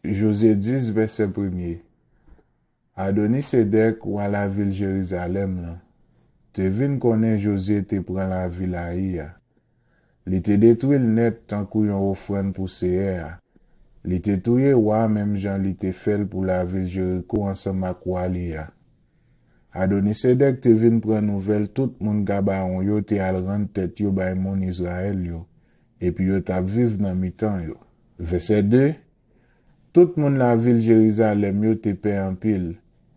Josué 10, verset 1er. Adonisedek ou à la ville Jérusalem là. Te vin konnen Josué te pran la ville Aïa. Li te détruit net tant kou yon offrande pour Seher. Li te touye wa même Jean li te fel pour la ville Jéricho ensemble ak Walia. Adonisedek te vin pran nouvel tout moun Gabaon yo te al rend tête yo bay moun Israël yo. Et puis yo tap viv nan mitan yo. Verset 2. Tout moun la ville Jérusalem yo te pe en pile.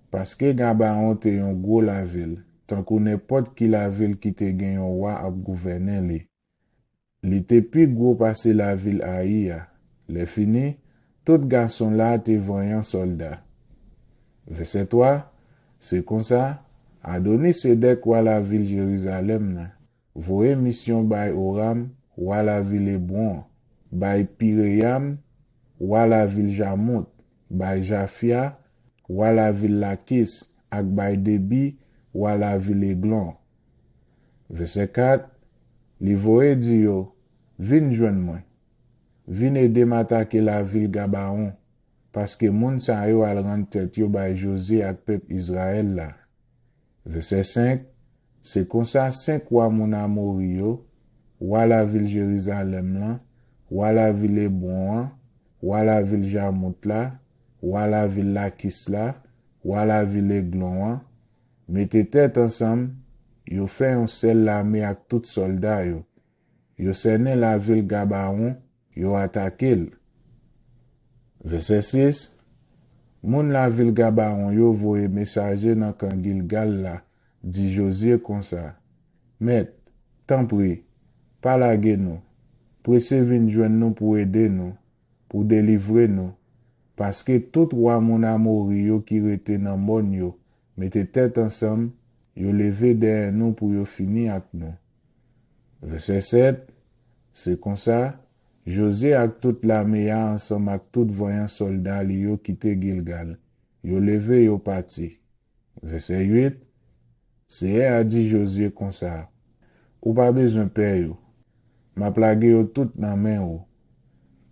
Paske Gabaon te yon gros la ville. Tant kou n'importe qui la ville qui te gen yon wa ap gouverner li. Li te pi gros passe la ville Aïa. Le fini, tout garçon là te voyant soldat. Verset 3. C'est comme ça, Adonisedek wa la ville Jérusalem nan. Voye mission bay Oram, wa la ville Hébron, bay Pireyam, wa la ville Jarmut, bay Jafia, wa la ville Lakis, ak bay Debi, wa la ville Eglon. Verset 4. Li voye di yo, vin jwenn mwen. Vin ede m'atake la ville Gabaon, paske moun sa yo al rend tête yo bay Josué ak peuple Israël la. Verset 5. C'est comme ça 5 wa moun Amori yo, wa la ville Jérusalem lan, wa la ville Hébron, wa la ville Jarmut la, wa la ville Lakis la, wa la ville Eglon, mette tête ensemble, yo fait un seul l'armée ak tout soldat yo. Yo sene la ville Gabaon, yo attaqué. Verset 6. Moun la ville Gabaon yo voye messager nan kan Gilgal la, di Josué comme ça. Met, tant pri, palage nou, presse vin jwenn nou pour aider nous, pour délivrer nous, parce que tout roi moun Amori yo qui rete nan mon yo, mette tête ensemble, yo leve derrière nous pour yo fini ak nous. Verset 7. C'est comme ça, Josué ak tout l'armée ensemble ak tout voyant soldat li yo kite Gilgal. Yo leve yo parti. Verset 8. Seher a dit Josué comme ça. Ou pas besoin père yo. Ma plage yo tout nan men ou.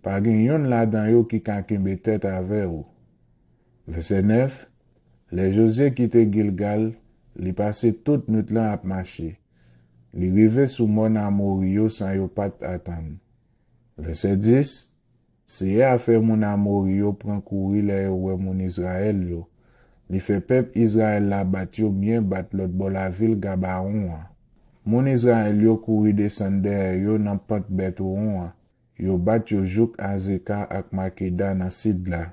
Pa gen yon la dan yo ki kan kembe tête avec ou. Verset 9. Les Josué kite Gilgal, li passe tout nuit lan ap marcher. Li rive sou mon Amori yo sans yo pat atan. Verset 10. Seher a fait mon Amori yo pran kouri le yo we mon Israël yo. Li fait peuple Israël la bat yo bien bat l'autre bo la ville Gabaon. Mon Israël yo kouri descendre yo nan pante Betouron. Yo bat yo jouk Azeka ak Makeda nan sid la.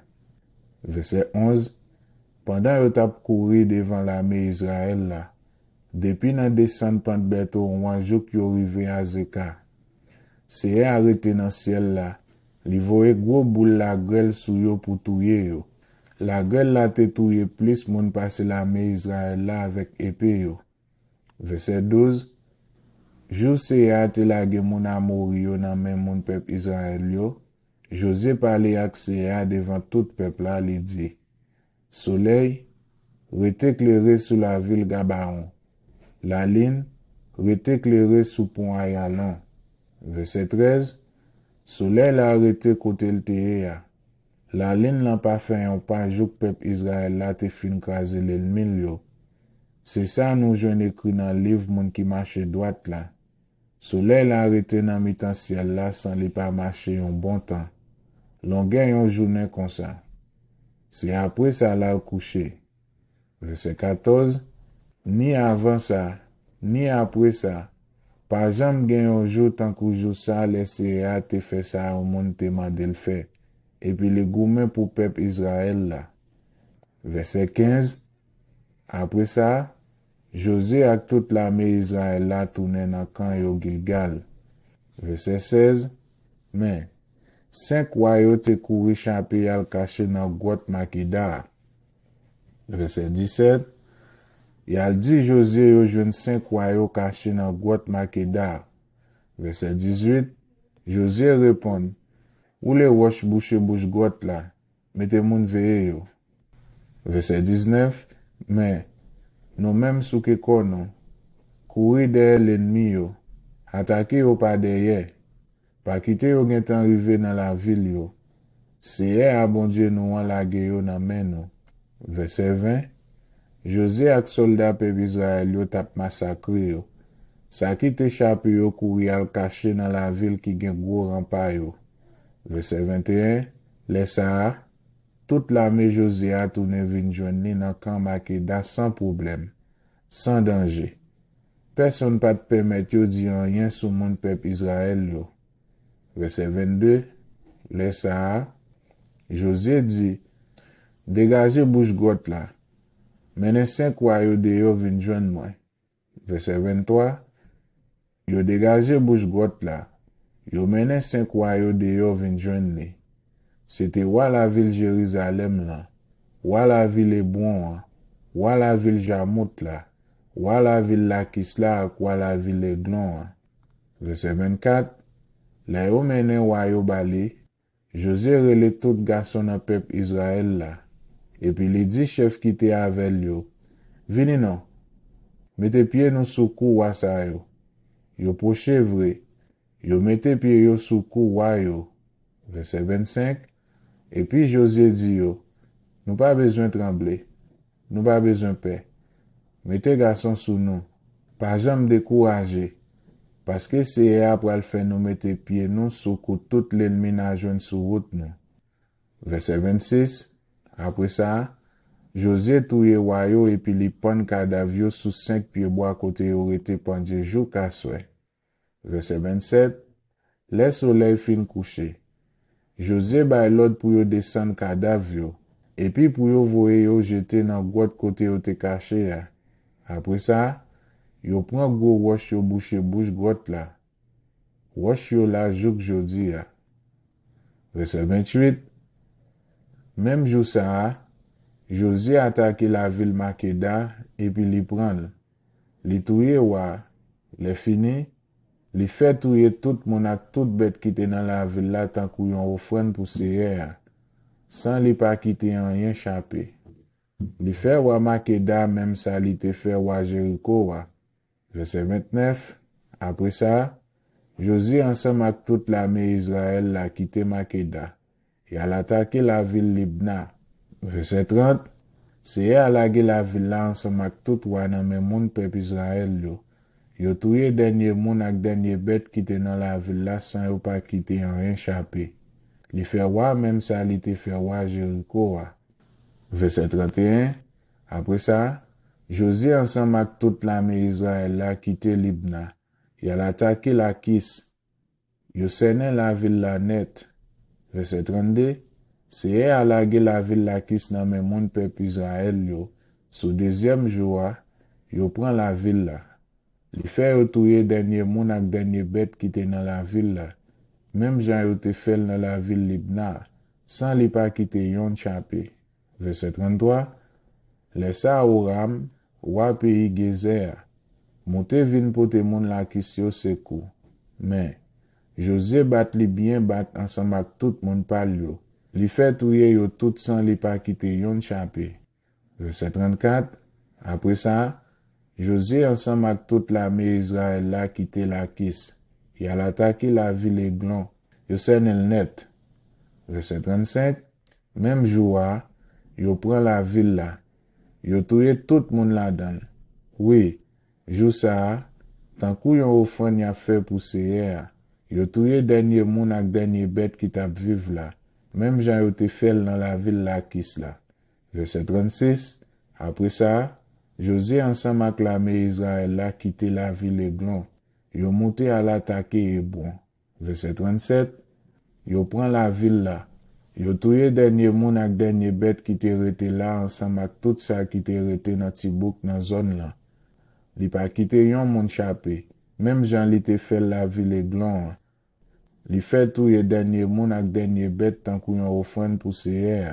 Verset 11. Pendant yo tap kouri devant l'armée Israël la. Depuis nan descend pante Betouron jouk yo rive Azeka. Seher arrêté nan ciel la. Li voye gros boule la grêle sou yo pour touye yo. La grêle la te touye plus moun passe l'armée Israël la avec épée yo. Verset 12. Jou Seher te lage moun Amori yo nan men moun peuple Israël yo. Josué parle ak Seher devant tout peuple la li di. Soleil, rete éclairé sous la ville Gabaon. La lune, rete éclairé sous pont Ayalan. Verset 13. Soleil la arrêté côté le ya. La lune lan pa fait un pas jouk peuple Israël la te fin krasé l'ennemi yo. C'est ça nous jwenn écrit dans livre moun qui marche droite là. Soleil la arrêté nan mitan ciel la sans li pa marche un bon temps. L'on gen yon journée comme ça. C'est après ça la couché. Verset 14. Ni avant ça, ni après ça. Par exemple, gen yon jour tant kou jour ça, laissé a te fait ça au monde te mandé le fait. Et puis le goumen pour peuple Israël là. Verset 15. Après ça, Josué ak toute l'armée Israël la tourné nan kan yo Gilgal. Verset 16. Mais, 5 royaux te kouri champi al caché nan grotte Makeda. Verset 17. Yal di Josué yo jwenn 5 royaux caché nan grotte Makeda. Verset 18. Josué répond. Ou les roches bouche grotte là, mettez moun veye yo. Verset 19. Mais, nous même sou ke konon, kouri derrière l'ennemi yo, attaquer yo pa derrière, pa kite yo gen tan rive dans la ville yo. Seye a bon Dieu nou an lage yo nan men nou. Verset 20. José ak soldat pep Israel yo tap masakre yo. Sa ki te chape yo kouri al kache nan la vil ki gen gwo rampa yo. Verset 21. Le sa, tout l'armée José a tourné vin jwenn li nan kan Makeda sans problème, sans danger. Personne pas te permettre yo di rien sou moun pep Israel yo. Verset 22. Le sa, José dit, dégagez bouche grotte là. Menen 5 wayo de yo vin jwenn mwen. Verset 23. Yo dégagé bouche grotte là. Yo menen 5 wayo de yo vin jwenn li. C'était wa la ville Jérusalem là. Wa la ville Hébron, wa la ville Jarmout là. Wa la ville Lakis là ak wa la ville Eglon. Verset 24. La yo menen wayo bali. José rele tout garçon nan pep Israël là. Et puis li di chef qui te avel yo. Vini non. Mete pied nou sou kou wa sa yo. Yo poche vre. Yo mete pied yo sou kou wa yo. Verset 25. Et puis José dit yo. Nou pa bezwen tremble. Nou pa bezwen pe. Mete garçon sou nou. Pa jam dekouraje. Paske seye ap pral fè nou mete pied nou sou kou tout l'ennemi na jwen sou route nou. Verset 26. Après ça, José touye wayo et puis li pon kadavyo sous 5 pieds bois côté yo rete pendje jou kaswe. Verset 27. Le soleil fin couché. José bay l'ordre pour yo descendre kadavyo et puis pour yo voye yo jete nan grotte côté yo te caché ya. Après ça, yo prend gros roche yo bouche grotte là. Roche yo la jouk jodi ya. Verset 28. Même jour ça, José attaque la ville Makeda et puis li prend. Li touye wa, li fini, li fait touye tout moun ak tout bête qui te dans la ville là tant kou yon offrande pour seye, sans li pa kite rien chapé. Li fait wa Makeda même ça li te fait wa Jéricho wa. Verset 29. Après ça, José ensemble avec toute l'armée Israël la quitté Makeda. Et al attaqué la ville Libna. Verset 30. Seye alage la ville la ensemble ak tout wana men moun pep Israël yo. Yo touye denye moun ak denye bête qui te dans la ville la sans yo pa kite rien chapé. Li fait wa même ça li te fait wa Jéricho wa. Verset 31. Après ça, José ensemble ak toute l'armée Israël la quitté Libna. Et al attaqué la Kis. Yo sene la ville la net. Verset 32. Seye alage la ville la Kis nan men moun pep Israël yo. Sou deuxième jour, yo prend la ville la. Li fait yo touye denye moun ak denye bête qui te dans la ville la. Même jan yo te fel dans la ville Libna, sans li pa kite yon chapé. Verset 33. Lesa Oram, wa pays Gezer, monte vin pote moun la Kis yo sekou. Mais José bat li bien bat ensemble ak tout moun pal yo. Li fait touye yo tout sans li pa kite yon chapé. Verset 34. Après ça, José ensemble ak toute l'armée Israël la quitté la Kis. Et al attaqué la ville Eglon. Yo sen el net. Verset 35. Même jour, yo prend la ville la. Yo touye tout moun la dan. Oui, jou sa, tant kou yon offrande y a fait pour seye. Yo touye denye moun ak denye bête qui tap vive la. Même jan yo te fel dans la ville la Kis la. Verset 36. Après ça, José ensemble ak l'armée Israël la quitté la ville Eglon. Yo monte à l'attaquer Hébron. Verset 37. Yo prend la ville la. Yo touye denye moun ak denye bête qui te rete la ensemble ak tout ça qui te rete dans Tibouk dans zone la. Li pa kite yon moun chapé. Même jan li te fel la ville Eglon. Li fait touye denye moun ak denye bête tant kou yon offrande pour seye.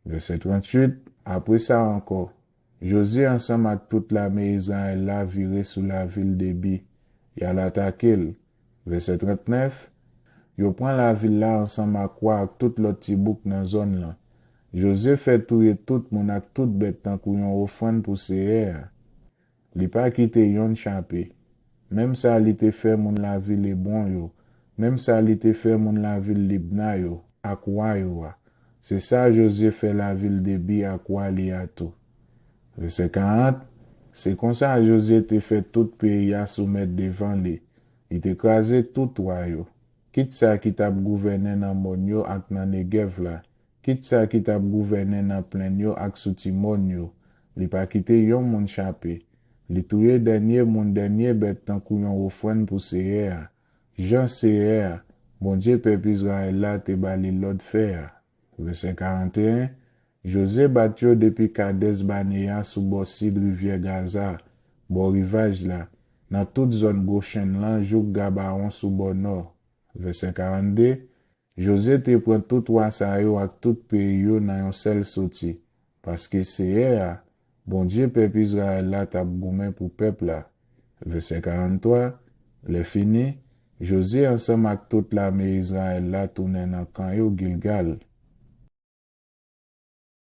Verset 38. Après ça encore, José ensemble ak toute l'armée Israël la viré sous la ville d'Ebi. Y al attaqué. Verset 39. Yo prend la ville la ensemble ak kwa ak tout l'autre Tibouk dans zone la. José fait touye tout moun ak tout bête tant kou yon offrande pour seye. Li pa kite yon chapé. Même ça li te fait moun la ville Hébron yo. Même ça li te fait moun la ville Libna yo. ak wa yo a. C'est ça Josué fait la ville de Bi ak wa li a tout. Verset 40, c'est comme ça Josué te fait tout pays à soumettre devant lui. Il te crasé tout royaume. Quitte ça qui t'a gouverné dans mon yo ak nan Negev la. Quitte ça qui t'a gouverné dans plein yo ak sou Timon yo. Li pa kite yon moun chapé. Li touye dernier bête tan kou yon offrande pour Seher. Jean Seher, bon Dieu peuple Israël la te bali l'autre faire. Verset 41, José bat yo depuis Kades Barnea sous bord rivière Gaza, bon rivage là, dans toute zone Goshen là, jouk Gabaon sous bord nord. Verset 42, José te prend tout roi sa yo ak tout pays yo nan yon sel soti, parce que Seher, bon Dieu peuple Israël la tap goumen pour peuple là. Verset 43, le fini, José ensemble ak toute l'armée Israël la tourne dans camp yo Gilgal.